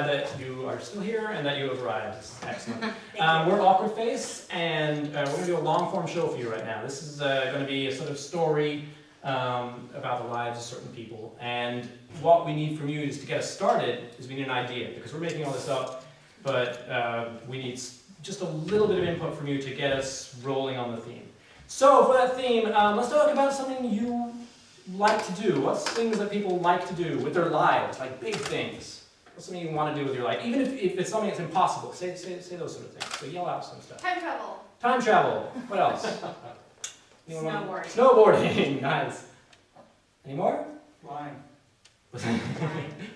glad that you are still here and that you have arrived. This is excellent. We're Awkward Face, and we're going to do a long-form show for you right now. This is going to be a sort of story about the lives of certain people. And what we need from you is to get us started is we need an idea, because we're making all this up, but we need just a little bit of input from you to get us rolling on the theme. So for that theme, let's talk about something you like to do. What's things that people like to do with their lives, like big things? What's something you want to do with your life? Even if it's something that's impossible, say those sort of things. So yell out some stuff. Time travel. Time travel. What else? Snowboarding. Snowboarding. Nice. Any more? Flying.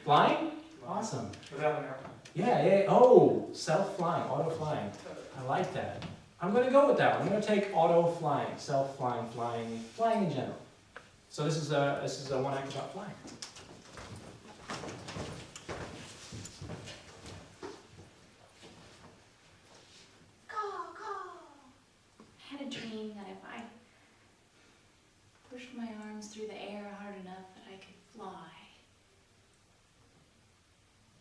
Flying? Awesome. Without an airplane. Yeah. Oh, self-flying, auto-flying. I like that. I'm going to go with that one. I'm going to take auto-flying, self-flying, flying in general. So this is a one act about flying. I had a dream that if I pushed my arms through the air hard enough that I could fly.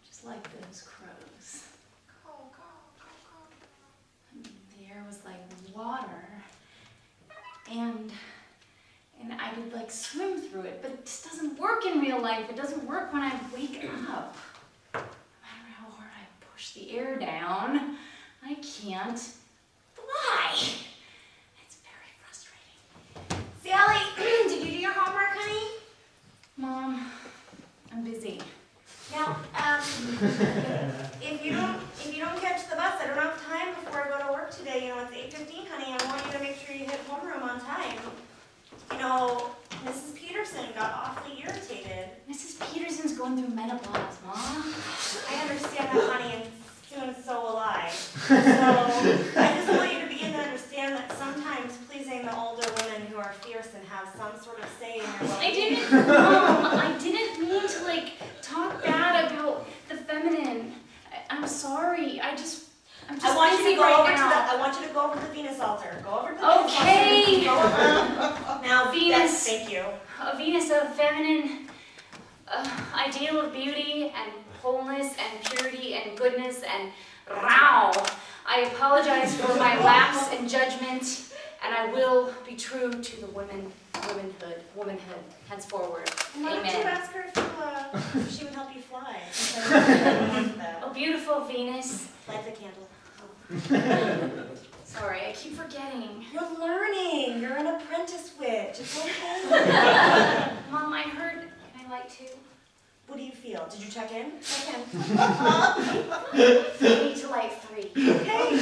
Just like those crows. And the air was like water. And I could like swim through it, but it just doesn't work in real life. It doesn't work when I wake up. No matter how hard I push the air down, I can't fly. It's very frustrating. Sally, did you do your homework, honey? Mom, I'm busy. Yeah. If you don't catch the bus, I don't have time before I go to work today. You know, it's 8:15, honey. I want you to make sure you hit homeroom on time. You know, Mrs. Peterson got awfully irritated. Mrs. Peterson's going through menopause, Mom. I understand that, honey, and soon so will I. So, I just want you to begin to understand that sometimes pleasing the older women who are fierce and have some sort of say in your well-being. Mom, I didn't mean to, like, talk bad about the feminine. I'm sorry. I'm just I want you busy to go right over now. I want you to go over to the Venus altar. Go over to the Venus Okay. altar. Now, Venus. Thank you. A Venus of feminine ideal of beauty and wholeness and purity and goodness and row. I apologize for my lapse in judgment, and I will be true to the womanhood henceforward. Why don't you Amen. ask her if she would help you fly? Oh, beautiful Venus. Light the candle. Sorry, I keep forgetting. You're learning. You're an apprentice witch. It's okay. Mom, I heard. Can I light too? What do you feel? Did you check in? Check in. I need to light 3. Okay.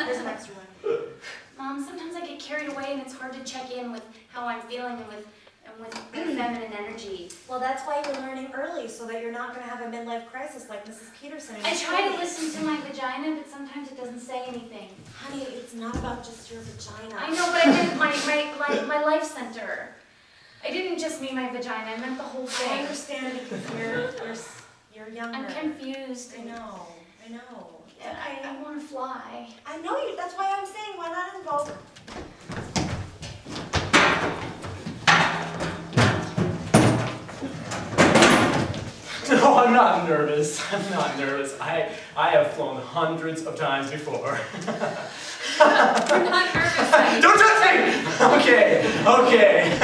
There's an extra one. Mom, sometimes I get carried away and it's hard to check in with how I'm feeling and with feminine energy. Well, that's why you're learning early, so that you're not going to have a midlife crisis like Mrs. Peterson. I try to listen to my vagina, but sometimes it doesn't say anything. Honey, it's not about just your vagina. I know, but I meant my life center. I didn't just mean my vagina, I meant the whole I thing. understand because you're younger. I'm confused. I know. Yeah, I want to fly. I know you. That's why I'm saying, why not involve her? No, I'm not nervous. I have flown hundreds of times before. We're not nervous. Don't touch me! Okay.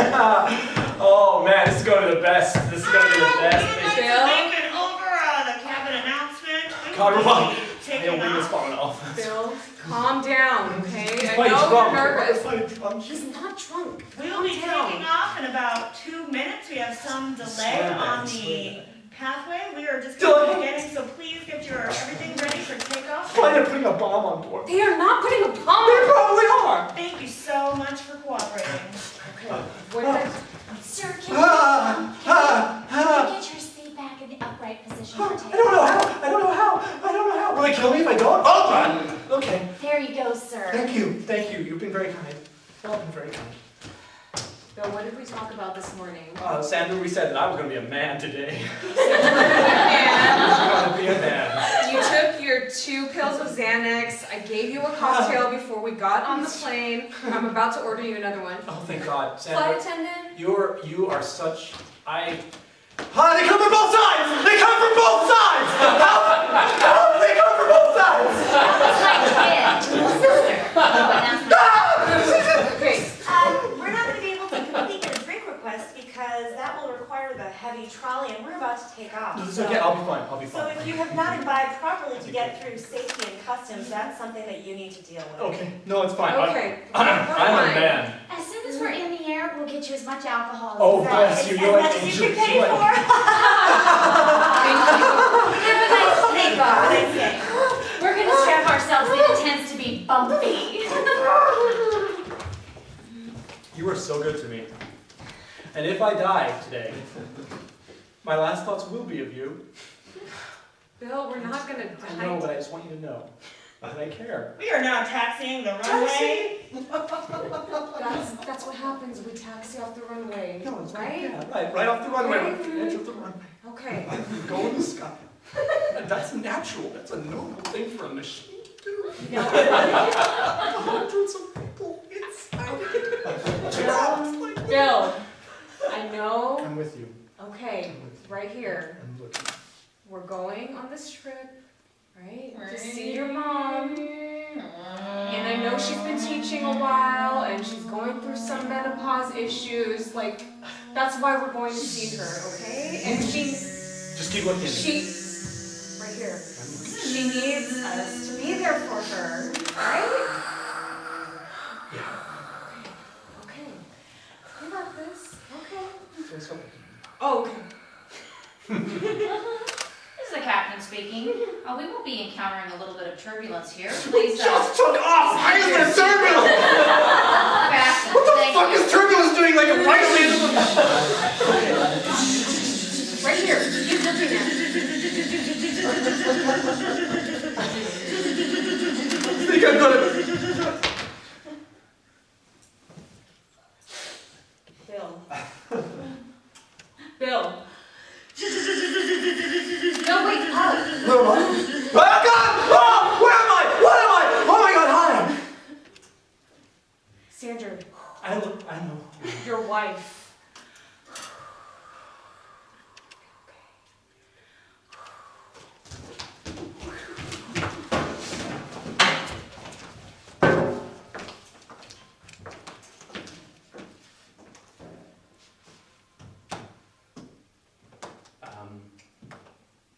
Oh man, this is going to be the best. This is going to be the best thing. Taking over the cabin announcement. God, we're fine. Taking Wing is off. falling off. Bill, calm down, okay? I Why know drunk? you're nervous. Why drunk? He's not drunk. We'll be Calm taking down. off in about 2 minutes. We have some delay Swear on that, the swear pathway. We are just Delay. beginning, so please get your everything ready for takeoff. Why are they putting a bomb on board? They are not putting a They bomb. probably are. Thank you so much for cooperating. Okay. What did Sir, can Ah, you get your seat back in the upright position for I takeoff? don't know how. Will they kill me if I don't? Oh, God. Okay. There you go, sir. Thank you. You've been very kind. You've all been very kind. Bill, what did we talk about this morning? Sandra, we said that I was going to be a man today. And I'm going to be a man. you took your 2 pills of Xanax. I gave you a cocktail before we got on the plane. I'm about to order you another one. Oh, thank God. Flight Sandra, attendant? you are such... Huh? They come from both sides! They come from both sides! How do they come from both sides? That's my kid, little sister. Okay. We're not gonna be able to complete your drink request because that will require the heavy trolley and we're about to take off. It's okay, I'll be fine, I'll be So fine. if you have not imbibed properly to get through safety and customs, that's something that you need to deal with. Okay, no, it's fine. Okay. I'm a fine. man. As soon as we're in the air, we'll get you as much alcohol as Oh, you bless want. you, As you're much like as you angel. can pay You're for. like- Have a nice day, Have a guys. nice day. We're gonna strap ourselves in. It tends to be bumpy. You are so good to me. And if I die today, my last thoughts will be of you. Bill, we're not gonna I know, die. but I just want you to know that I care. We are now taxiing the runway. That's what happens. We taxi off the runway. No, it's right? Yeah, right off the runway, right off the edge of the runway. Okay. Go in the sky. And that's natural. That's a normal thing for a machine to do. No. Hundreds of people inside. Bill, I know. I'm with you. Okay, I'm with you. right here. I'm looking. We're going on this trip, right? To see your mom. And I know she's been teaching a while and she's going through some menopause issues. Like, that's why we're going to see her, okay? And Just keep looking. right here. I'm looking. She needs us to be there for her, right? Yeah. Okay. You got this. Okay. Let's go. Okay. This is the captain speaking. We will be encountering a little bit of turbulence here. Please, Just took off! Why is there turbulence? fasten. What the Thank fuck you. is turbulence doing like a right away into the... Right here. Keep looking at it. I think I'm gonna... Bill. Bill. No, wait, up. Where am I? Oh God! Oh! Where am I? What am I? Oh my God, hi! Sandra, I know. your wife.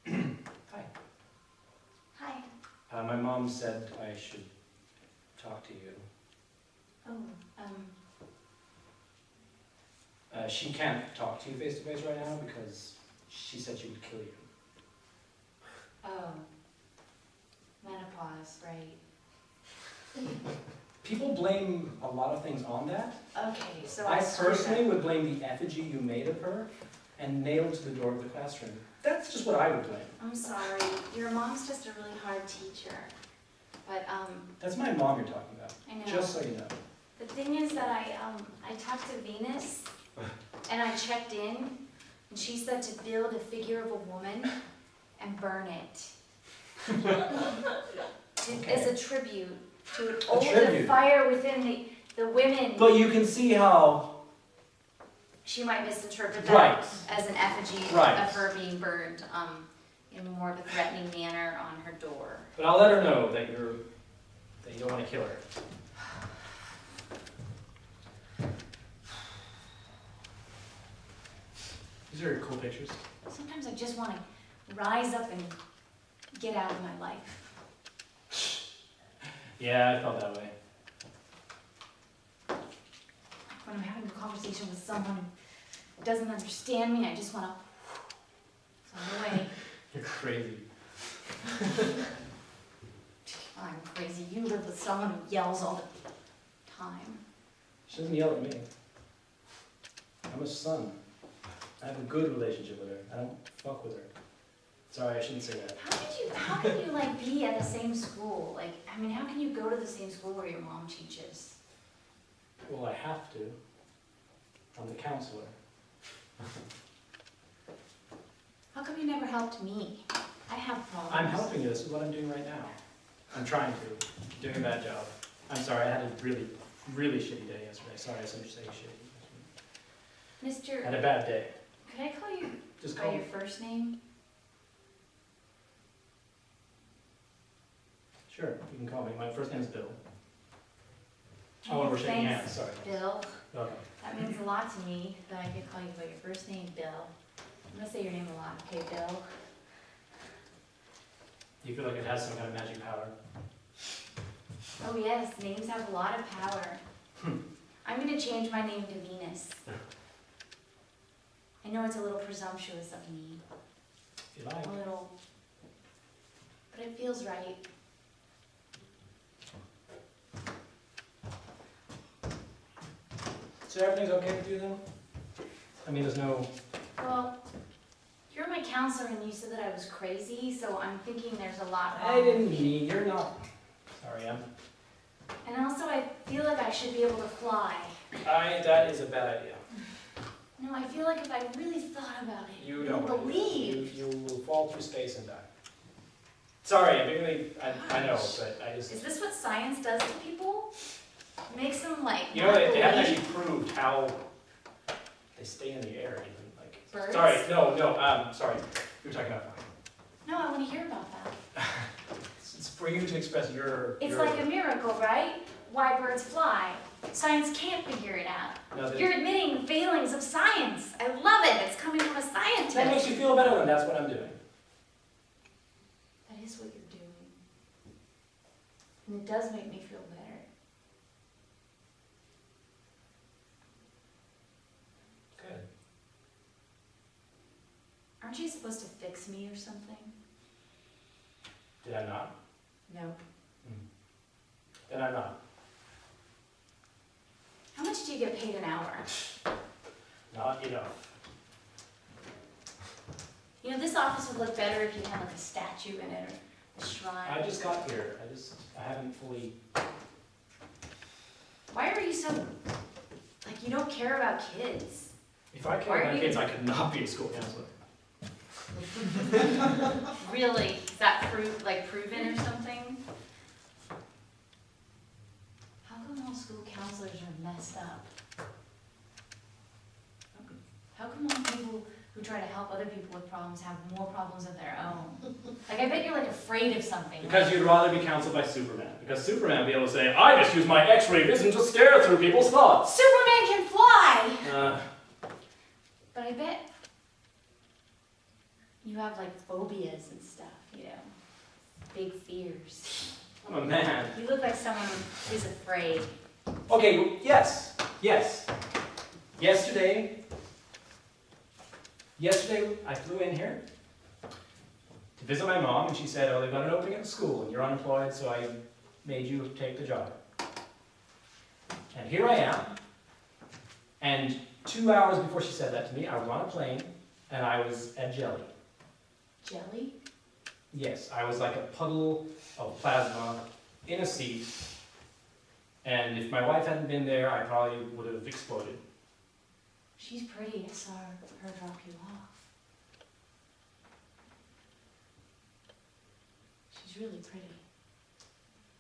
Hi. Hi. My mom said I should talk to you. Oh, She can't talk to you face to face right now because she said she would kill you. oh. Menopause, right. People blame a lot of things on that. Okay, so I screwed personally up. would blame the effigy you made of her and nailed to the door of the classroom. That's just what I would blame. I'm sorry. Your mom's just a really hard teacher. But, That's my mom you're talking about, I know. just so you know. The thing is that I talked to Venus, and I checked in, and she said to build a figure of a woman and burn it. As a tribute to A the tribute? fire within the women. But you can see how... She might misinterpret Right. that as an effigy Right. of her being burned in more of a threatening manner on her door. But I'll let her know that you don't want to kill her. These are cool pictures. Sometimes I just want to rise up and get out of my life. Yeah, I felt that way. When I'm having a conversation with someone who doesn't understand me, I just want to fly away. You're crazy. I'm crazy. You live with someone who yells all the time. She doesn't yell at me. I'm a son. I have a good relationship with her. I don't fuck with her. Sorry, I shouldn't say that. How can you like be at the same school? Like, I mean, how can you go to the same school where your mom teaches? Well, I have to. I'm the counselor. How come you never helped me? I have problems. I'm helping you. This is what I'm doing right now. I'm trying to. Doing a bad job. I'm sorry, I had a really, really shitty day yesterday. Sorry, I said shitty. I Mr. had a bad day. Could I call you Just by call your me. first name? Sure, you can call me. My first name's Bill. Oh, and we're shaking Thanks, hands, sorry. Bill. Okay. That means a lot to me that I could call you by your first name, Bill. I'm gonna say your name a lot, okay, Bill? Do you feel like it has some kind of magic power? Oh yes, names have a lot of power. I'm gonna change my name to Venus. I know it's a little presumptuous of me, If you like. a little, but it feels right. So everything's okay with you then? I mean, there's no... Well, you're my counselor and you said that I was crazy, so I'm thinking there's a lot I wrong didn't with me. mean, you're not... Sorry, And also I feel like I should be able to fly. that is a bad idea. No, I feel like if I really thought about it, You you'll don't want to. believe. You will fall through space and die. Sorry, I know, but I just... Is this what science does to people? Makes them like You know, they haven't believe? actually proved how they stay in the air even, like... Birds? Sorry, no, sorry. You were talking about flying. No, I want to hear about that. It's for you to express your... It's like a miracle, right? Why birds fly. Science can't figure it out. No, that- You're admitting the failings of science. I love it. It's coming from a scientist. That makes you feel better, then that's what I'm doing. That is what you're doing. And it does make me feel better. Good. Aren't you supposed to fix me or something? Did I not? No. Then I'm not. How much do you get paid an hour? Not enough. You know, this office would look better if you had like a statue in it or a shrine. I just got here. I haven't fully... Why are you so, like, you don't care about kids? If I Why cared are about you- kids, I could not be a school counselor. Really? Is that proven or something? How come all school counselors are messed up? How come all people who try to help other people with problems have more problems of their own? Like, I bet you're like afraid of something. Because right? you'd rather be counseled by Superman. Because Superman would be able to say, I just use my X-ray vision to stare through people's thoughts. Superman can fly! But I bet you have like phobias and stuff, you know, big fears. I'm a man. You look like someone who's afraid. Okay, well, yes. Yesterday I flew in here to visit my mom, and she said, oh, they've got an opening at the school, and you're unemployed, so I made you take the job. And here I am, and 2 hours before she said that to me, I was on a plane, and I was at Jelly. Jelly? Yes, I was like a puddle of plasma in a seat, and if my wife hadn't been there, I probably would have exploded. She's pretty. I saw her drop you off. She's really pretty.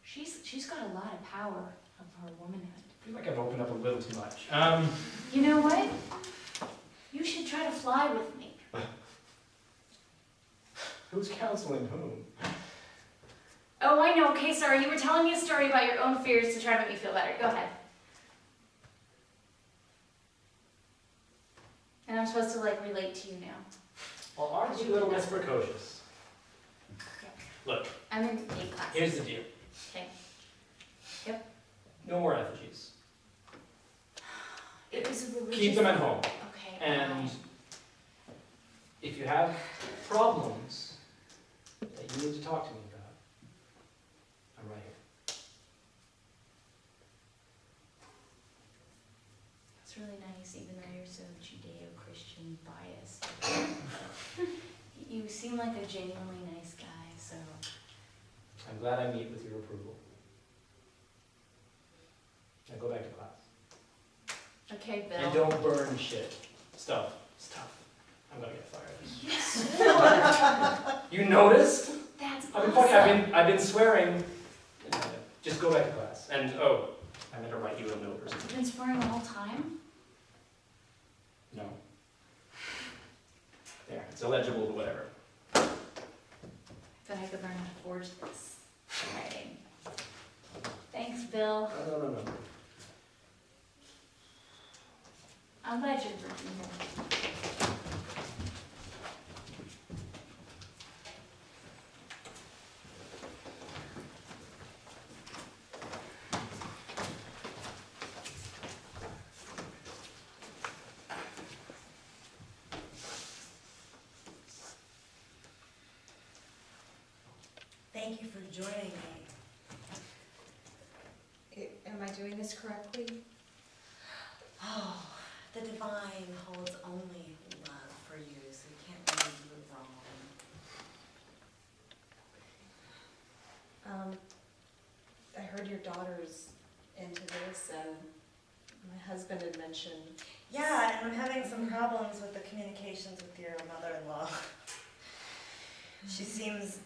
She's got a lot of power of her womanhood. I feel like I've opened up a little too much. You know what? You should try to fly with me. Who's counseling whom? Oh, I know. Okay, sorry. You were telling me a story about your own fears to try to make me feel better. Go ahead. And I'm supposed to, like, relate to you now. Well, aren't you a little less precocious? Look, I'm in A class. here's the deal. Okay. No more effigies. It was a religious... Keep them at home. Okay. And if you have problems that you need to talk to me about, I'm right here. That's really nice, even though you're so Judeo-Christian biased. You seem like a genuinely nice guy, so... I'm glad I meet with your approval. Now go back to class. Okay, Bill. And don't burn shit. Stuff. I'm gonna get fired. Yes. You noticed? That's I've been awesome. fucking, I've been swearing. Just go back to class. And oh, I meant to write you a note or something. You've been swearing the whole time? No. It's illegible, but whatever. But I could learn how to forge this writing. Thanks, Bill. No. I'm glad you're working here. Thank you for joining me. Am I doing this correctly? Oh, the divine holds only love for you, so you can't really do it wrong. I heard your daughter's into this, and my husband had mentioned. Yeah, and I'm having some problems with the communications with your mother-in-law. She seems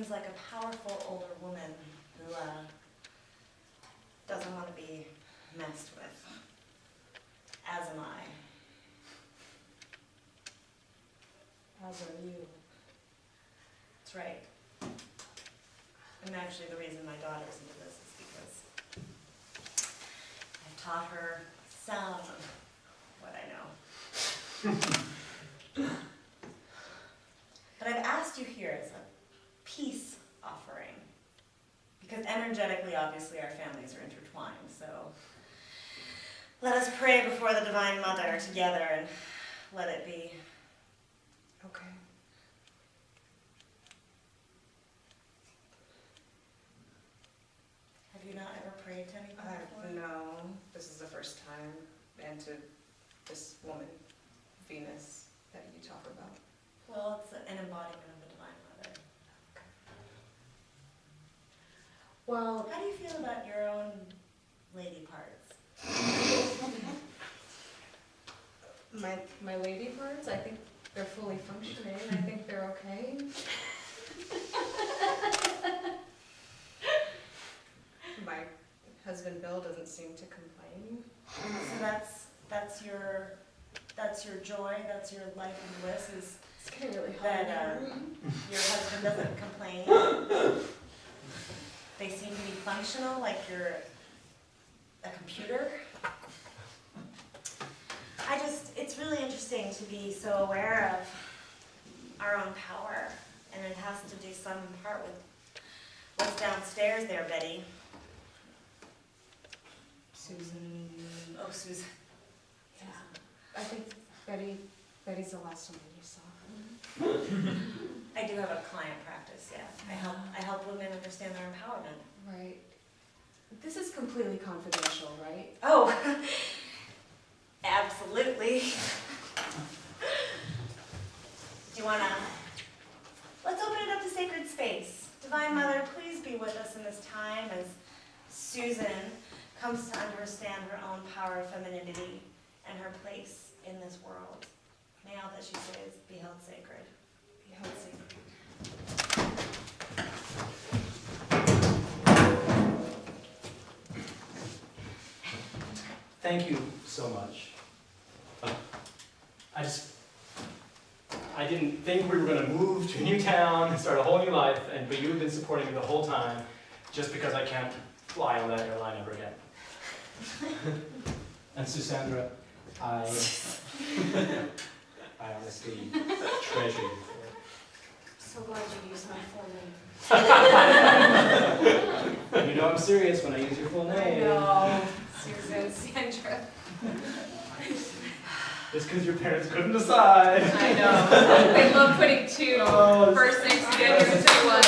like a powerful older woman who doesn't want to be messed with, as am I. As are you. That's right. And actually the reason my daughter's into this is because I've taught her some of what I know. But I've asked you here as a peace offering, because energetically, obviously, our families are intertwined, so let us pray before the Divine Mother together and let it be. Okay. Have you not ever prayed to anything before? No, this is the first time, and to this woman, Venus, that you talk about. Well, it's an embodiment of the Divine Mother. Well, How do you feel about your own lady parts? my lady parts, I think they're fully functioning. I think they're okay. My husband Bill doesn't seem to complain. So that's your joy, that's your life and bliss, is It's getting really hot. that your husband doesn't complain. They seem to be functional, like you're a computer. It's really interesting to be so aware of our own power, and it has to do some part with what's downstairs there, Betty. Susan. Oh, Susan. Yeah. I think Betty's the last one you saw. I do have a client practice, yeah. I help women understand their empowerment. Right. This is completely confidential, right? Oh, absolutely. Do you wanna, let's open it up to sacred space. Divine Mother, please be with us in this time as Susan comes to understand her own power of femininity and her place in this world. May all that she says be held sacred. Be held sacred. Thank you so much. I didn't think we were going to move to a new town and start a whole new life, but you've been supporting me the whole time, just because I can't fly on that airline ever again. And Susandra, I honestly treasure you for it. So glad you used my full name. You know I'm serious when I use your full name. I know. Susan, Sandra. It's because your parents couldn't decide. I know. They love putting two first names together into one.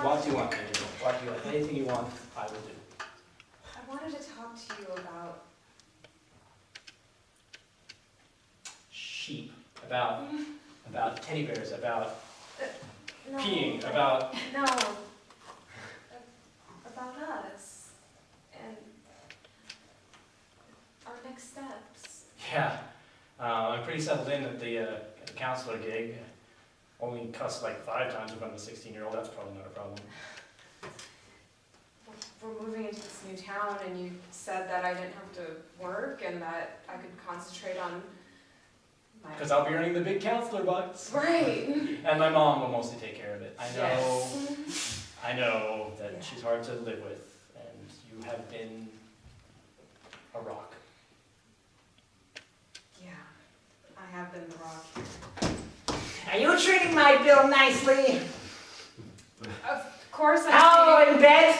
What do you want, Angel? What do you want? Anything you want, I will do. I wanted to talk to you about Sheep, about teddy bears, about no, peeing, about... No. About us. And our next steps. Yeah, I'm pretty settled in at the counselor gig. Only cussed like 5 times in front of a 16-year-old. That's probably not a problem. we're moving into this new town, and you said that I didn't have to work and that I could concentrate on my... Because I'll be earning the big counselor bucks. Right. And my mom will mostly take care of it. Yes. I know that Yeah. she's hard to live with, and you have been a rock. Yeah, I have been the rock. Are you treating my bill nicely? Of course I'm How in bed?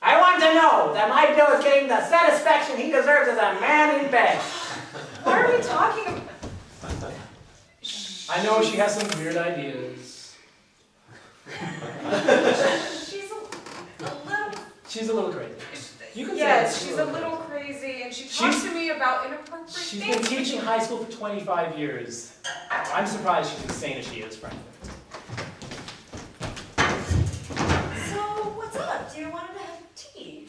I want to know that my bill is getting the satisfaction he deserves as a man in bed. What are we talking about? I know she has some weird ideas. She's a little crazy. You can say Yes, it. she's a little crazy, and she talks She's- to me about inappropriate She's things. been teaching high school for 25 years. I'm surprised she's as sane as she is, frankly. So, what's up? Do you want to have tea?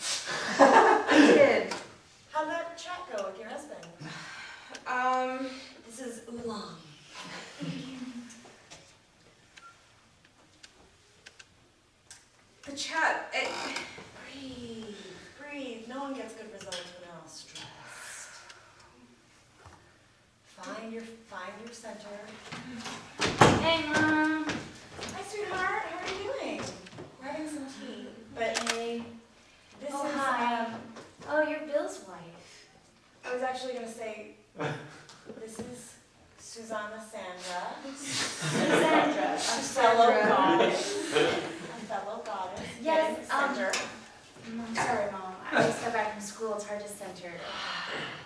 I did. How'd that chat go with your husband? This is oolong. The chat, Breathe, breathe. No one gets good results when they're all stressed. Find your center. Hey, Mom. Hi, sweetheart. How are you doing? We're having some tea. But Hey. this Oh, is, hi. Oh, you're Bill's wife. I was actually going to say, this is Susanna Sandra. Sandra. A fellow goddess. A fellow goddess. Yes, Getting center. I'm sorry, Mom. I just got back from school. It's hard to center.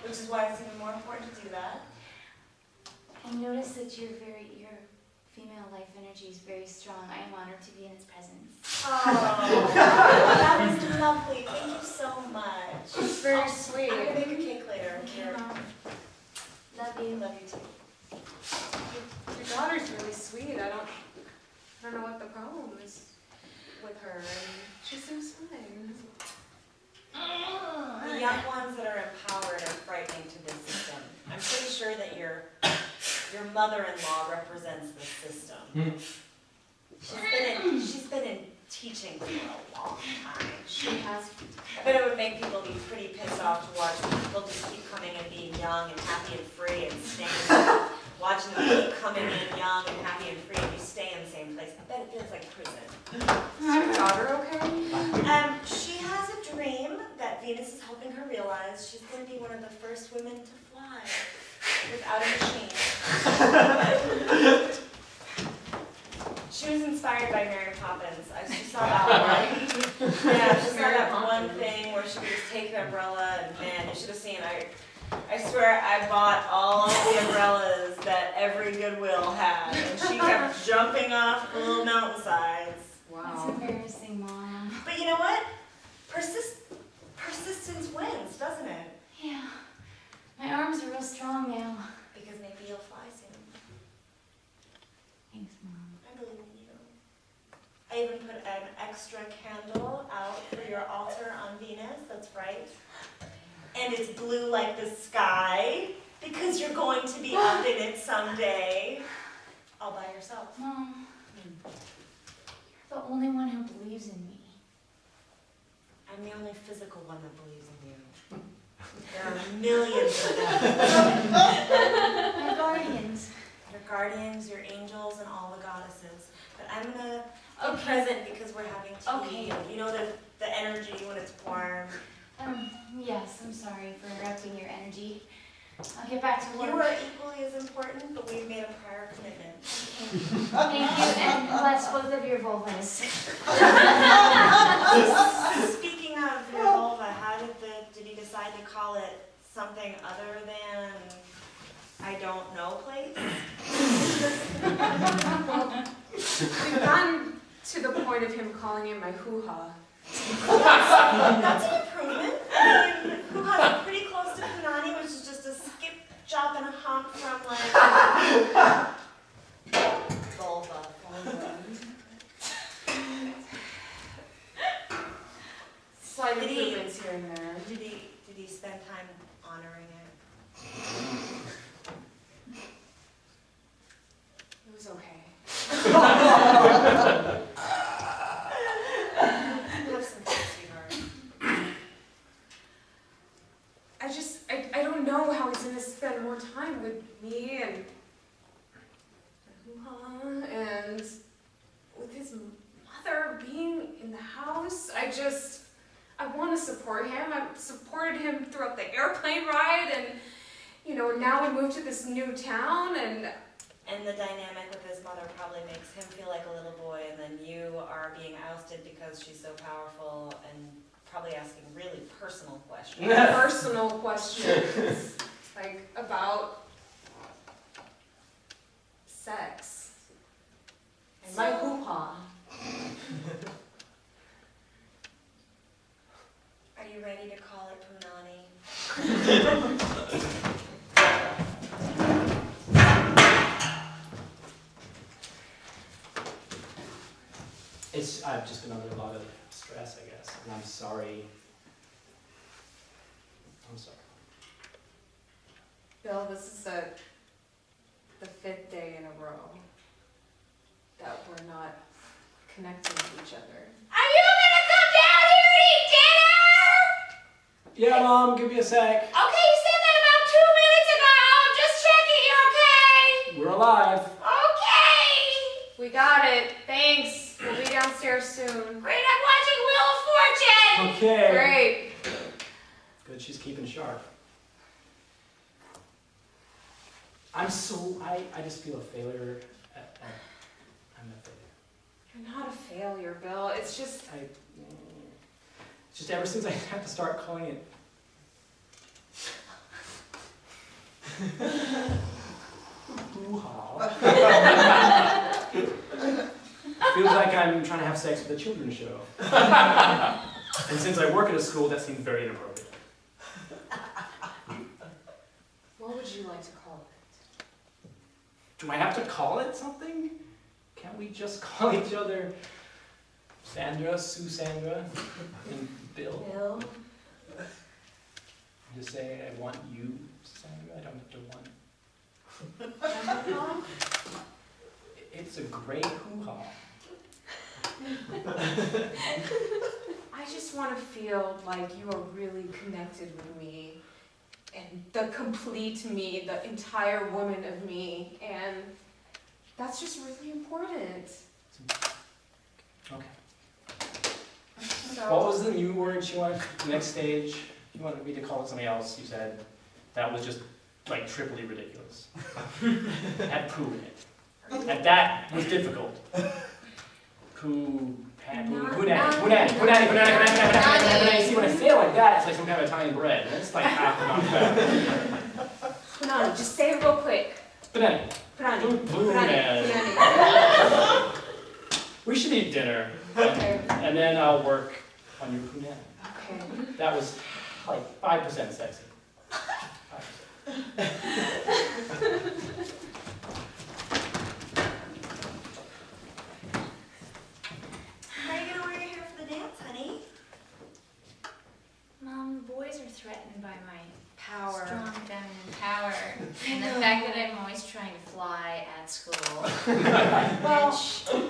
Which is why it's even more important to do that. I noticed that your female life energy is very strong. I am honored to be in its presence. Oh, that was lovely. Thank you so much. it's very sweet. I'm gonna make a cake later. Okay, Mom. Love I you. love you too. Your daughter's really sweet. I don't know what the problem is with her. She seems fine. The young ones that are empowered are frightening to this system. I'm pretty sure that your mother-in-law represents the system. She's been in teaching for a long time. She has. But it would make people be pretty pissed off to watch people just keep coming and being young and happy and free and staying. Watching them keep coming in young and happy and free and you stay in the same place. I bet it feels like prison. Is your daughter okay? She has a dream that Venus is helping her realize. She's going to be one of the first women to fly without a machine. She was inspired by Mary Poppins. She saw that one. Yeah, she saw that one thing where she would just take the umbrella and man, you should have seen. I swear I bought all of the umbrellas that every Goodwill had, and she kept jumping off the little mountainsides. That's Wow. embarrassing, Mom. But you know what? Persistence wins, doesn't it? Yeah. My arms are real strong now. Because maybe you'll fly soon. Thanks, Mom. I believe in you. I even put an extra candle out for your altar on Venus, that's right. And it's blue like the sky, because you're going to be up in it someday. All by yourself. Mom, you're the only one who believes in me. I'm the only physical one that believes in you. There are millions of them. My guardians. Your guardians, your angels, and all the goddesses. But I'm gonna be Okay. present because we're having tea. Okay. And you know the energy when it's warm. Yes, I'm sorry for interrupting your energy. I'll get back to work. You are equally as important, but we've made a prior commitment. Thank you, and bless both of your vulvas. Speaking of your vulva, how did you decide to call it something other than I don't know place? We've gotten to the point of him calling it my hoo-ha. That's an improvement. I mean, hoo-ha's pretty close to punani, which is just a skip, jump, and a hump from like vulva. Slight Did he- improvements here and there. Did he spend time honoring it? It was okay. move to this new town and And the dynamic with his mother probably makes him feel like a little boy, and then you are being ousted because she's so powerful and probably asking really personal questions. personal questions, like about sex and my So- hoo-ha. Are you ready to call it Punani? I've just been under a lot of stress, I guess, and I'm sorry. I'm sorry. Bill, this is the 5th day in a row that we're not connecting with each other. Are you gonna come down here and eat dinner? Yeah, Mom, give me a sec. Okay, you said that about 2 minutes ago. Just checking you're okay. We're alive. Okay. We got it. Thanks. We'll be downstairs soon. Great, I'm watching Wheel of Fortune. Okay. Great. Good, she's keeping sharp. I just feel a failure. I'm a failure. You're not a failure, Bill. It's just Just ever since I had to start calling it. Hoo-ha. Feels like I'm trying to have sex with a children's show. And since I work at a school, that seems very inappropriate. what would you like to call it? Do I have to call it something? Can't we just call each other Sandra, Sue Sandra, and Bill? Bill. Just say, I want you, Sandra. I don't have to want. It's a great hoo-ha. I just want to feel like you are really connected with me and the complete me, the entire woman of me, and that's just really important. Okay. So, What was the new word she wanted? The next stage? You wanted me to call it something else, you said. That was just, like, triply ridiculous. Had poo in it. And that was difficult. Poo, nanny. See, when I say it like that, it's like some kind of Italian bread. And it's like half and not bad. Punani, just say it real quick. Banana. Punani. Punani. Punani. We should eat dinner. Okay. And then I'll work on your punani. Okay. That was like 5% sexy. 5%. How are you gonna wear your hair for the dance, honey? Mom, the boys are threatened by my Power. strong feminine power and the fact that I'm always trying to fly at school. Well,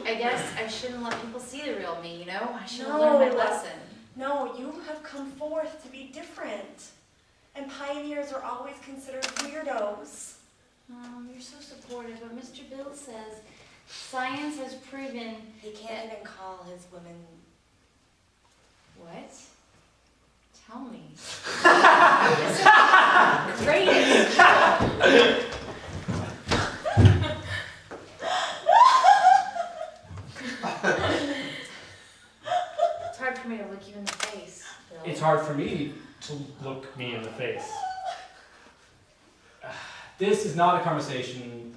I guess I shouldn't let people see the real me, you know? I should have No. learned my lesson. no, you have come forth to be different. And pioneers are always considered weirdos. Mom, you're so supportive, but Mr. Bill says science has proven. He can't even call his women. What? Tell me. Greatest. It's hard for me to look you in the face, Bill. It's hard for me to look me in the face. This is not a conversation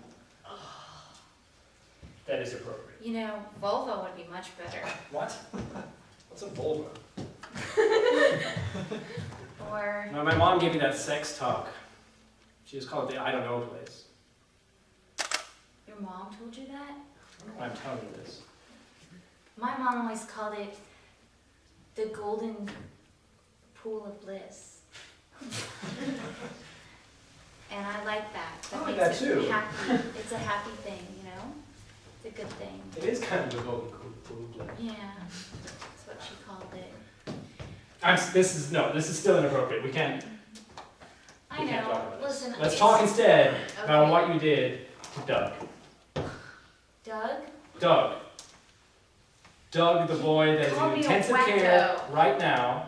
that is appropriate. You know, Volvo would be much better. What? What's a vulva? Or, No, my mom gave me that sex talk. She just called it the I don't know place. your mom told you that? I don't know why I'm telling you this. My mom always called it the golden pool of bliss. And I like that. I like makes that it too. happy. It's a happy thing, you know? It's a good thing. It is kind of a golden cool. Yeah, that's what she called it. This is still inappropriate. We can't I We can't talk know. about this. Listen, Let's it's- talk instead about Okay. what you did to Doug. Doug? Doug, the boy that is Call in me a intensive care wacko. right now,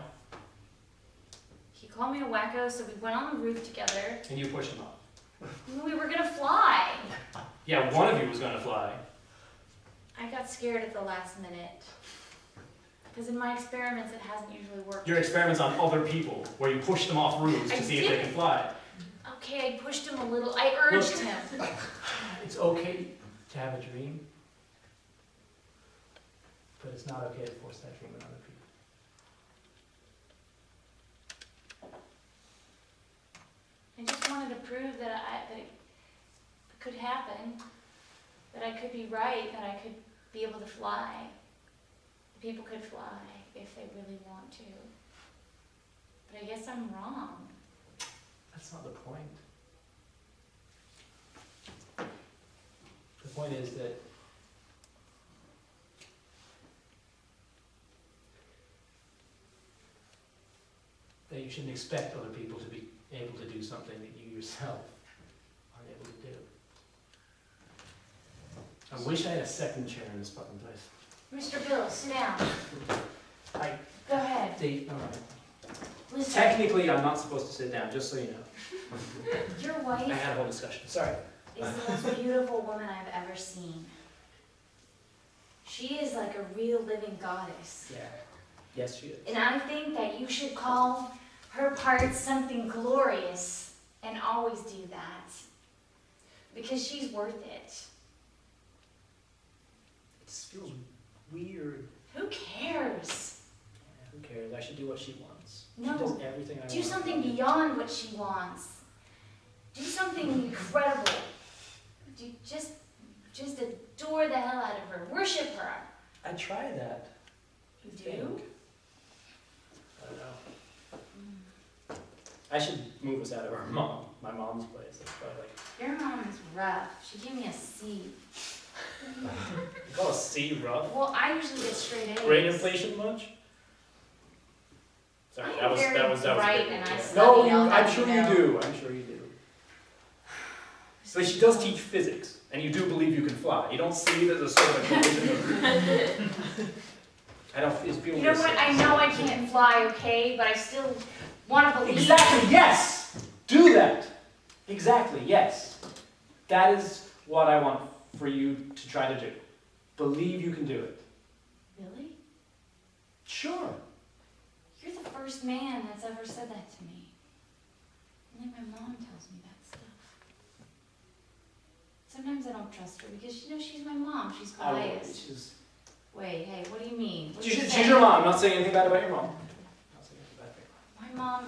He called me a wacko, so we went on the roof together. and you push him off. We were gonna fly. Yeah, one of you was gonna fly. I got scared at the last minute. Because in my experiments, it hasn't usually worked. Your experiments on other people, where you push them off roofs to see if they can fly. Okay, I pushed him a little. I urged him. It's okay to have a dream, but it's not okay to force that dream on other people. I just wanted to prove that it could happen, that I could be right, that I could be able to fly. People could fly if they really want to. But I guess I'm wrong. That's not the point. The point is that you shouldn't expect other people to be able to do something that you yourself aren't able to do. I wish I had a second chair in this fucking place. Mr. Bill, sit down. Go ahead. All right. Listen, Technically, I'm not supposed to sit down, just so you know. your I wife had a whole discussion. Sorry. is the most beautiful woman I've ever seen. She is like a real living goddess. Yeah. Yes, she is. And I think that you should call her parts something glorious and always do that. Because she's worth it. It just feels weird. Who cares? Yeah, who cares? I should do what she wants. No. She does everything I want. Do something beyond what she wants. Do something incredible. Do just adore the hell out of her. Worship her. I try that. You I do? think. I don't know. I should move us out of my mom's place. That's probably like, Your mom is rough. She gave me a C. you call a C rough? Well, I usually get straight A's. Grade inflation much? Sorry, I'm that was very a bright big and I one. study No, all that, I'm sure you you know. do. I'm sure you do. But she does teach physics, and you do believe you can fly. You don't see that there's sort of a collision of... I don't feel You know what? I know I can't fly, okay? But I still want to believe. Exactly, yes! Do that! Exactly, yes. That is what I want for you to try to do. Believe you can do it. Really? Sure. You're the first man that's ever said that to me. Only my mom tells me that stuff. Sometimes I don't trust her because, you know, she's my mom. She's biased. Wait, hey, what do you mean? What are you She's saying? your mom. I'm not saying anything bad about your mom. Not saying anything bad about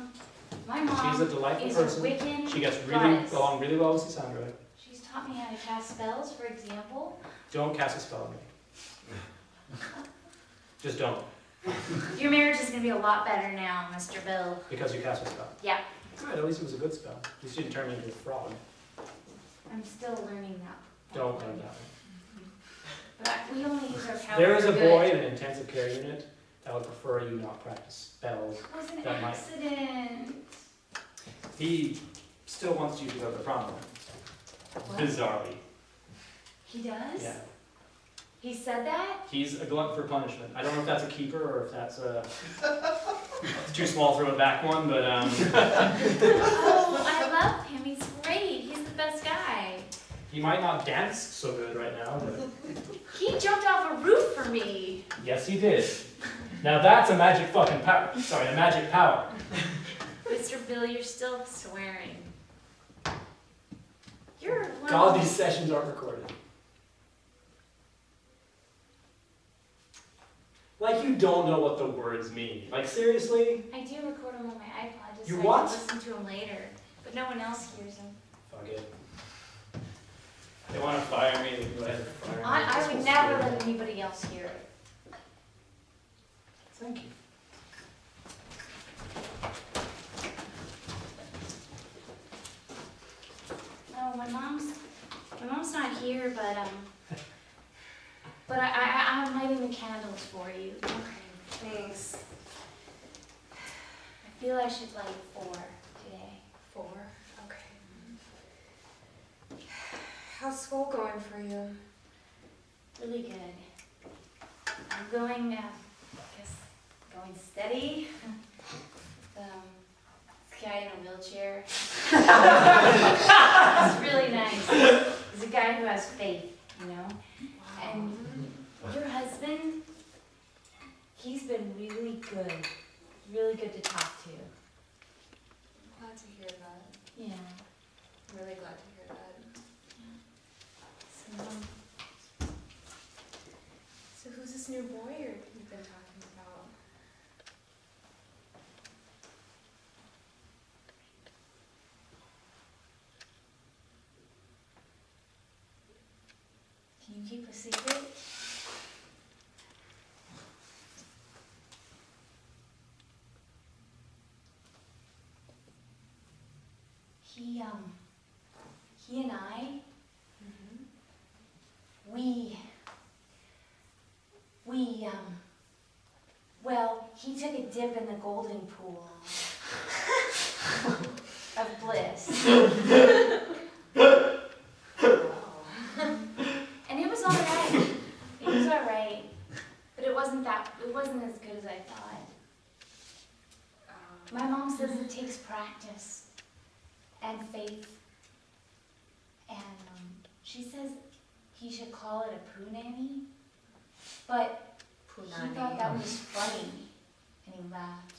My your mom. She's a mom delightful is person. a Wiccan She gets goddess. along really well with Sandra. She's taught me how to cast spells, for example. Don't cast a spell on me. Just don't. Your marriage is going to be a lot better now, Mr. Bill. Because you cast a spell. Yeah. Good, at least it was a good spell. At least you didn't turn me into a frog. I'm still learning that. Don't learn that one. But we only use our power There is for a good. boy in an intensive care unit that would prefer you not practice spells. It was an that might- accident. He still wants you to go to the prom. What? Bizarrely. He does? Yeah. He said that? He's a glutton for punishment. I don't know if that's a keeper or if that's a too small throw it back one, but Oh, I love him. He's great. He's the best guy. he might not dance so good right now, but He jumped off a roof for me. yes he did. Now that's a magic fucking power. Sorry, a magic power. Mr. Bill, you're still swearing. You're one All of these sessions aren't recorded. Like you don't know what the words mean. Like seriously? I do record them on my iPod just You so what? I can listen to them later. But no one else hears them. Fuck it. They want to fire me, they can go ahead and fire me. I would never let anybody else hear it. Thank you. Oh, my mom's not here, but I'm lighting the candles for you. Okay, thanks. I feel I should light 4 today. 4? Okay. How's school going for you? Really good. I'm going, I guess, going steady. guy in a wheelchair. He's really nice. He's a guy who has faith, you know? And your husband, he's been really good to talk to. Glad to hear that. Yeah. I'm really glad to hear that. So who's this new boy you've been talking about? Can you keep a secret? He and I, well, he took a dip in the golden pool of bliss. And it was alright. It was alright. But it wasn't as good as I thought. My mom says it takes practice and faith. And she says he should call it a poo nanny. But he thought that was funny. And he laughed.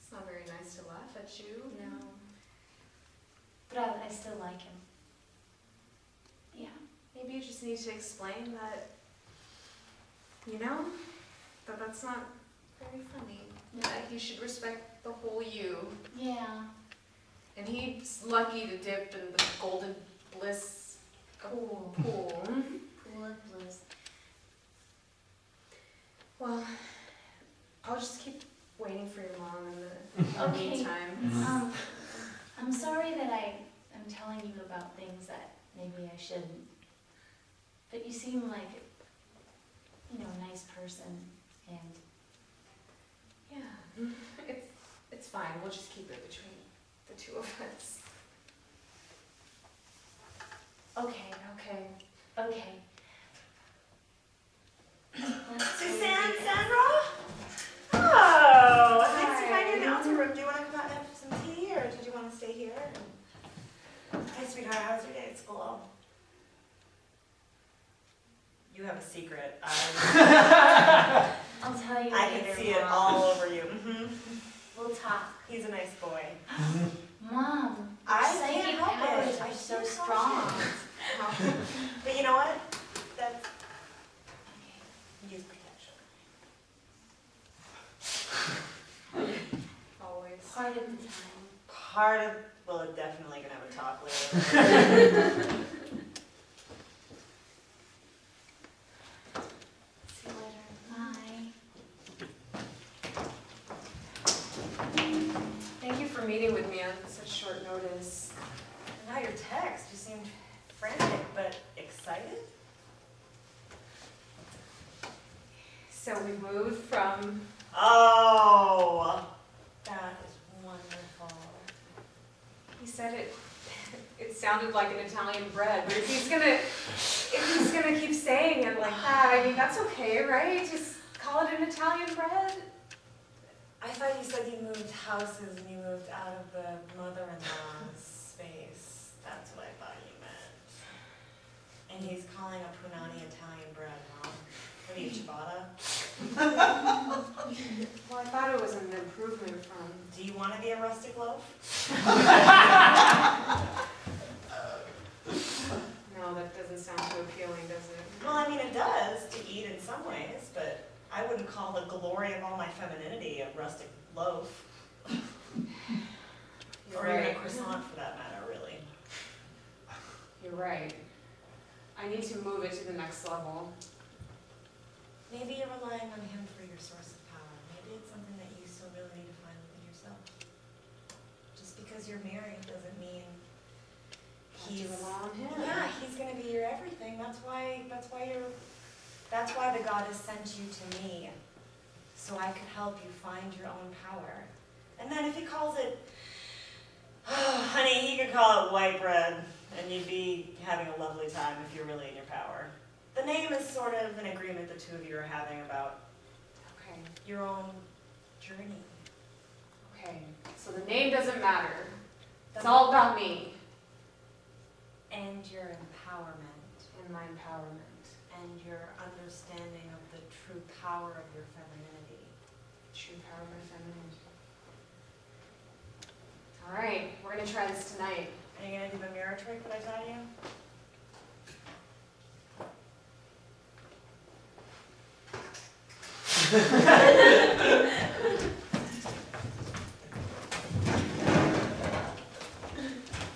It's not very nice to laugh at you. No. But I still like him. Yeah. Maybe you just need to explain that, you know, that's not very funny. That you should respect the whole you. Yeah. And he's lucky to dip in the golden bliss Pool. pool. Pool of bliss. Well, I'll just keep waiting for your mom in the Okay. meantime. I'm sorry that I'm telling you about things that maybe I shouldn't. But you seem like, a nice person, and Yeah, it's fine. We'll just keep it between the two of us. okay. Suzanne, Sandra? Oh, nice to find you in the altar room. Do you want to come out and have some tea, or did you want to stay here? Hi, sweetheart. How was your day at school? You have a secret. I'll tell you I later, can see it Mom. all over you. We'll talk. He's a nice boy. Mom, I psychic can't help powers it. are I so can't strong. help it. But you know what? That's use protection. Always. Part of the time. We're definitely gonna have a talk later. See you later. Bye. Thank you for meeting with me on such short notice. Now your text, you seemed frantic but excited. So we moved from, Oh, that is wonderful. he said it sounded like an Italian bread, but if he's gonna keep saying it like that, I mean, that's okay, right? Just call it an Italian bread. I thought you said you moved houses and you moved out of the mother-in-law's space. That's what I thought you meant. And he's calling a punani Italian bread, huh? Maybe a ciabatta? Well, I thought it was an improvement from. Do you want to be a rustic loaf? No, that doesn't sound too appealing, does it? Well, I mean, it does to eat in some ways, but I wouldn't call the glory of all my femininity a rustic loaf. You're Or even a right. croissant for that matter, really. You're right. I need to move it to the next level. Maybe you're relying on him for your source of power. Maybe it's something that you still really need to find within yourself. Just because you're married doesn't mean he's rely on him. Yeah, he's gonna be your everything. That's why the goddess sent you to me. So I could help you find your own power. And then if he calls it, oh, honey, he could call it white bread, and you'd be having a lovely time if you're really in your power. The name is sort of an agreement the two of you are having about Okay. your own journey. Okay, so the name doesn't matter. It's all about me And your empowerment. and my empowerment. And your understanding of the true power of your femininity. True power of my femininity. All right, we're gonna try this tonight. Are you gonna do the mirror trick that I taught you?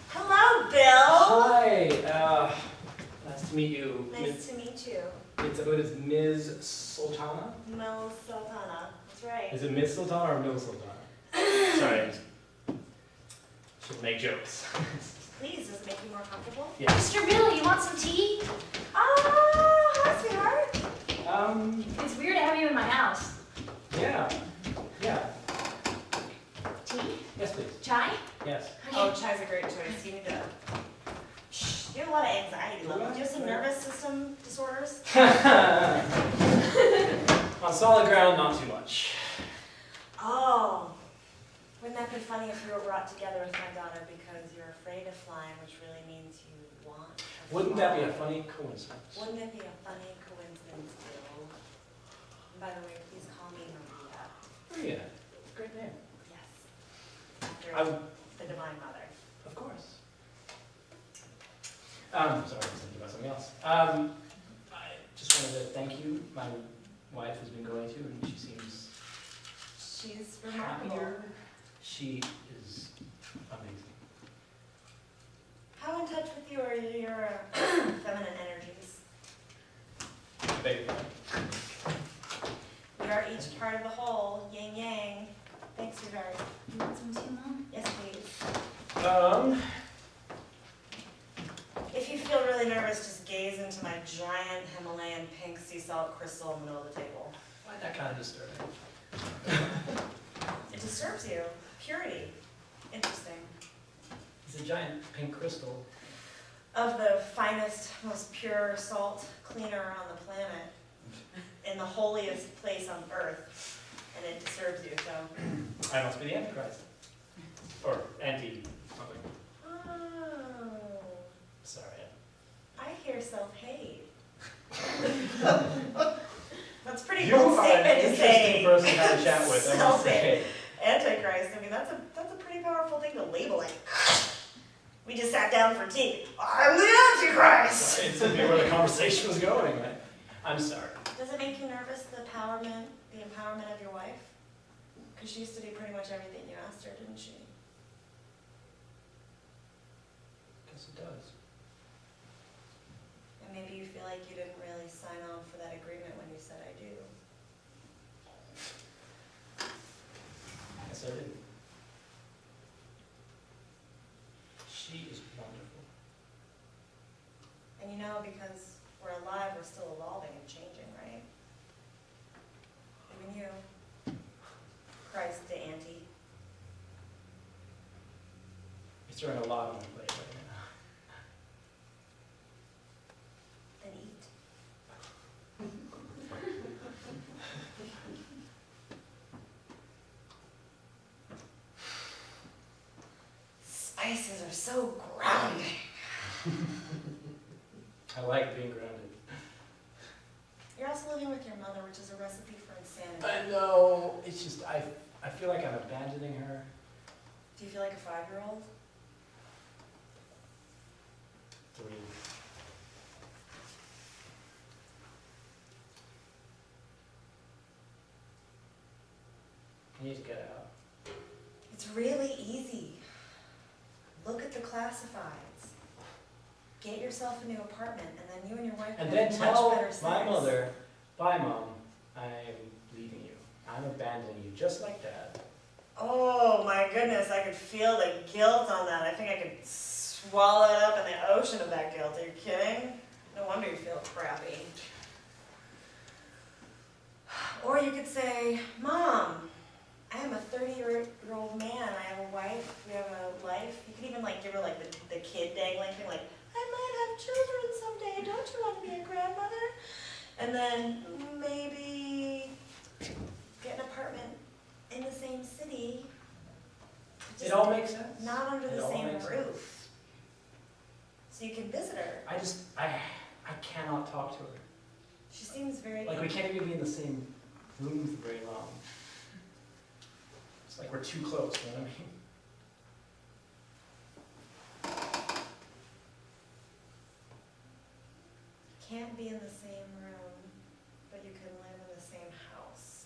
Hello, Bill. Hi, nice to meet you. Nice to meet you. It's Ms. Sultana? Mel Sultana. That's right. Is it Ms. Sultana or Mil Sultana? Sorry. Should make jokes. Please, does it make you more comfortable? Yeah. Mr. Bill, you want some tea? Oh, hi, sweetheart. It's weird to have you in my house. Yeah. Yeah. Tea? Yes, please. Chai? Yes. Oh, chai's a great choice. You need to. Shh, you have a lot of anxiety levels. Do you have some nervous system disorders? On solid ground, not too much. Oh, wouldn't that be funny if you were brought together with my daughter because you're afraid of flying, which really means you want to Wouldn't that be a fly? funny coincidence? Wouldn't it be a funny coincidence, Bill? And by the way, please call me Maria. Maria. Great name. Yes. After I would, the Divine Mother. of course. Sorry, I was thinking about something else. I just wanted to thank you. My wife has been going to, and she seems She's remarkable. happier. She is amazing. How in touch with you are your feminine energies? Baby. We are each part of the whole, yin yang. Thanks, sweetheart. You want some tea, Mom? Yes, please. If you feel really nervous, just gaze into my giant Himalayan pink sea salt crystal in the middle of the table. Find that kind of disturbing. It disturbs you. Purity. Interesting. It's a giant pink crystal. Of the finest, most pure salt cleaner on the planet, in the holiest place on earth, and it disturbs you, so. I must be the Antichrist. Or anti-something. Oh, Sorry. I hear self-hate. That's a pretty You bold are statement an to interesting say. person to have a chat with, I must say. Antichrist, I mean, that's a pretty powerful thing to label it. We just sat down for tea. I'm the Antichrist! It seemed to be where the conversation was going. I'm sorry. Does it make you nervous, the empowerment of your wife? Because she used to do pretty much everything you asked her, didn't she? Guess it does. And maybe you feel like you didn't really sign on for that agreement when you said I do. Yes, I did. She is wonderful. And you know, because we're alive, we're still evolving and changing, right? Even you. Christ to Auntie. You're throwing a lot on my plate right now. Then eat. Spices are so grounding. I like being grounded. You're also living with your mother, which is a recipe for insanity. I know. It's just, I feel like I'm abandoning her. Do you feel like a 5-year-old? 3. I need to get out. It's really easy. Look at the classifieds. Get yourself a new apartment, and then you and your wife And can then have tell much better sex. my mother, bye mom, I'm leaving you. I'm abandoning you, just like dad. Oh my goodness, I could feel the guilt on that. I think I could swallow it up in the ocean of that guilt. Are you kidding? No wonder you feel crappy. Or you could say, Mom, I am a 30-year-old man. I have a wife. We have a life. You could even like give her like the kid dangling thing, like, I might have children someday. Don't you want to be a grandmother? And then maybe get an apartment in the same city It all makes sense. Not under It the all same makes roof. sense. So you can visit her. I cannot talk to her. She seems very. Like, we can't even be in the same room for very long. It's like we're too close, you know what I mean? Can't be in the same room, but you can live in the same house.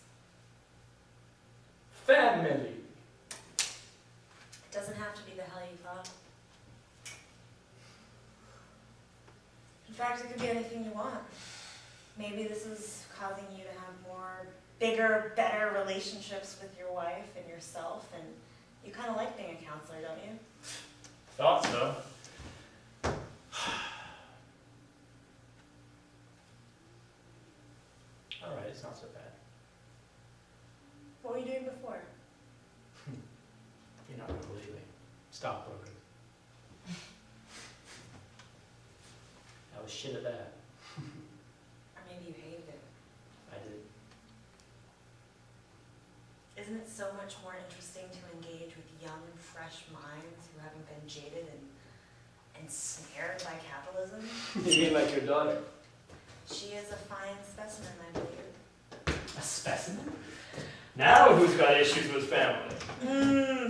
Family! It doesn't have to be the hell you thought. In fact, it could be anything you want. Maybe this is causing you to have more, bigger, better relationships with your wife and yourself, and you kind of like being a counselor, don't you? Thought so. Alright, it's not so bad. What were you doing before? You're not gonna believe me. Stockbroker. I was shit at that. Or maybe you hated it. I did. Isn't it so much more interesting to engage with young, fresh minds who haven't been jaded and ensnared by capitalism? You mean like your daughter? She is a fine specimen, I believe. A specimen? Now who's got issues with family?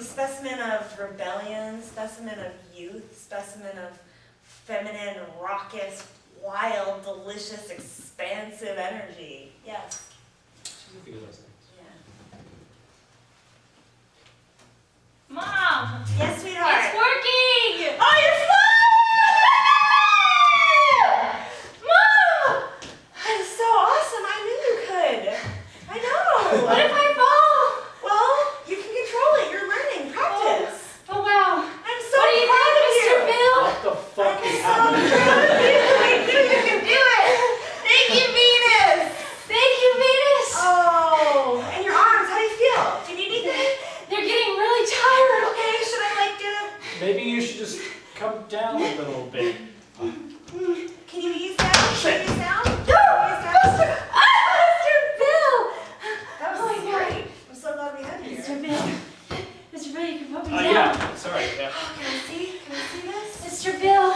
Specimen of rebellion, specimen of youth, specimen of feminine, raucous, wild, delicious, expansive energy. Yes. She's a few of those things. Yeah. Mom! Yes, sweetheart. It's working! Oh, you're flying! Mom! That is so awesome. I knew you could. I know. What if I fall? Well, you can control it. You're learning. Practice. Oh wow. I'm so What do you proud think, of Mr. you. Bill? What the fuck I'm is so happening? proud of you. I knew you could do it. Thank you, Venus. Thank you, Venus! Oh, and your arms. How do you feel? Do you need anything? They're getting really tired. Okay. Should I like get a? Maybe you should just come down a little bit. Can you ease down? Can you ease down? No! Ease down? Mr. Bill! That was Oh my God. great. I'm so glad we had you here. Mr. Bill. Mr. Bill, you can put me Oh down. yeah, sorry, yeah. Oh, can I see? Can I see this? Mr. Bill,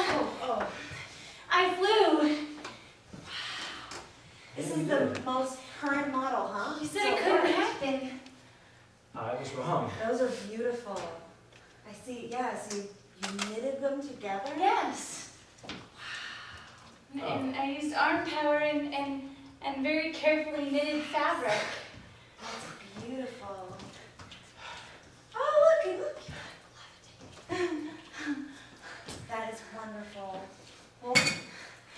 Oh. I flew. This is the most current model, huh? You said So it couldn't worked. happen. I was wrong. Those are beautiful. I see. Yes, you knitted them together. Yes. And I used arm power and very carefully knitted fabric. That's beautiful. Oh, look! That is wonderful. Well,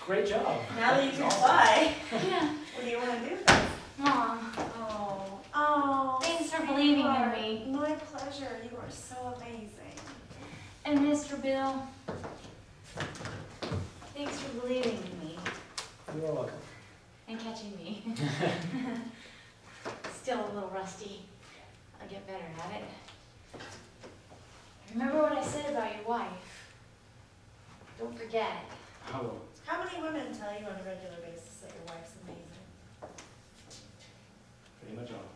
Great job. now that you can Awesome. fly, Yeah. what do you want to do then? Mom, Oh. thanks for believing in sweetheart. me. My pleasure. You are so amazing. And Mr. Bill, thanks for believing in me You're welcome. and catching me. Still a little rusty. I'll get better at it. Remember what I said about your wife. Don't forget. I will. How many women tell you on a regular basis that your wife's amazing? Pretty much all.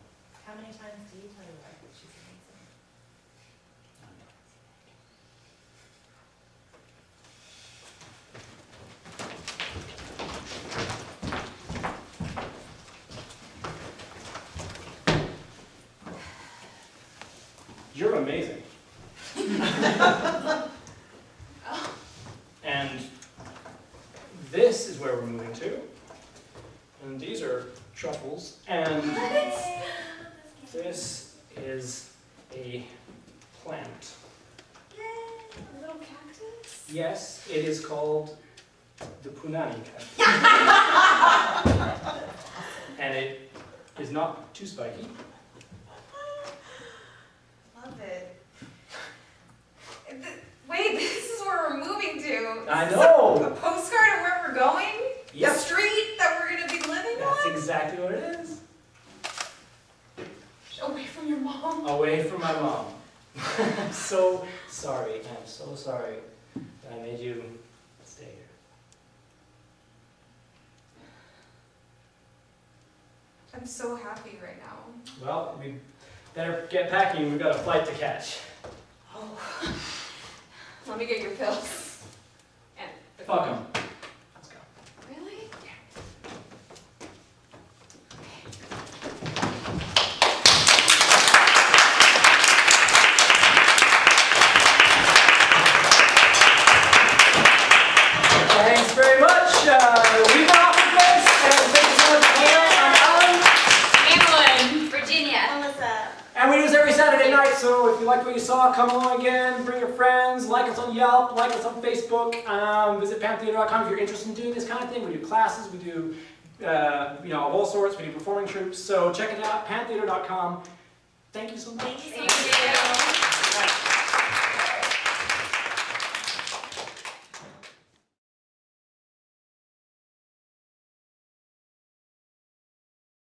How many times do you tell your wife that she's amazing? You're amazing. And this is where we're moving to. And these are truffles. And this is a plant. Yay, a little cactus. Yes, it is called the punani cactus. And it is not too spiky. Love it. Wait, this is where we're moving to. I This is know. A postcard of where we're going? Yep. The street that we're gonna be living That's on? exactly what it is. Away from your mom. Away from my mom. I'm so sorry. I'm so sorry that I made you stay here. I'm so happy right now. Well, we better get packing. We've got a flight to catch. Let me get your pills. And Fuck 'em. Let's go. Really? Thanks very much. We've been off the place, and thank you so much for hanging out. I'm Alan. Annalyn. Virginia. Melissa. And we do this every Saturday night, so if you liked what you saw, come along again, bring your friends, like us on Yelp, like us on Facebook, visit pantheater.com if you're interested in doing this kind of thing. We do classes, we do of all sorts, we do performing troupes, so check it out, pantheater.com. Thank you so much. Thank you so much. Thank you.